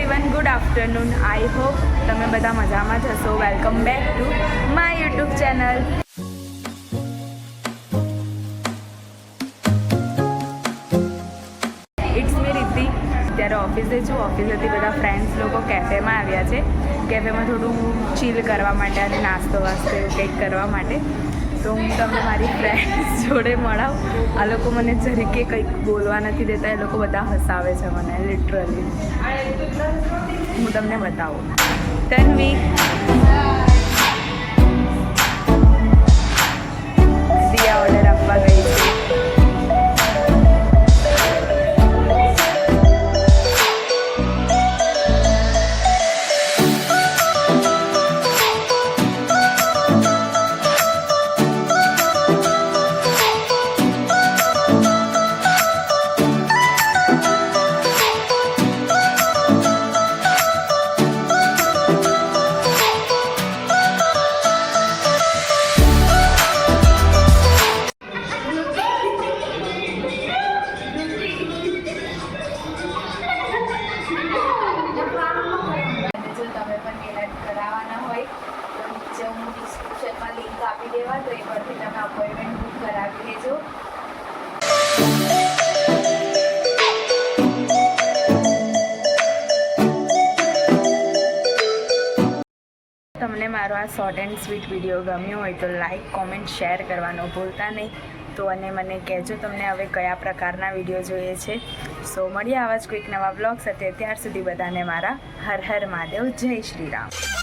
Everyone, good afternoon. I hope તમે બધા મજામાં જ હશો. Welcome back to my YouTube channel. It's me Riddhi. અત્યારે ઓફિસે છું. ઓફિસેથી બધા ફ્રેન્ડ્સ લોકો કેફેમાં આવ્યા છે. કેફેમાં થોડું ચીલ કરવા માટે અને નાસ્તો વાસ્તો એવું કંઈક કરવા માટે. તો હું તમને મારી ફ્રેન્ડ્સ જોડે મળાવું. આ લોકો મને જરીકે કંઈક બોલવા નથી દેતા. એ લોકો બધા હસાવે છે મને લિટરલી. હું તમને બતાવું. તન્વી દિયા ઓર્ડર આપવા ગઈ છે. આપી દેવા તો એ પરથી તમે અપોઇન્ટમેન્ટ બુક કરાવી લેજો. તમને મારો આ શોર્ટ એન્ડ સ્વીટ વિડીયો ગમ્યો હોય તો લાઈક, કોમેન્ટ, શેર કરવાનું ભૂલતા નહીં. તો અને મને કહેજો તમને હવે કયા પ્રકારના વિડીયો જોઈએ છે. સો મળીએ આવા જ કોઈક નવા બ્લોગ સાથે. ત્યાર સુધી બધાને મારા હર હર મહાદેવ. જય શ્રી રામ.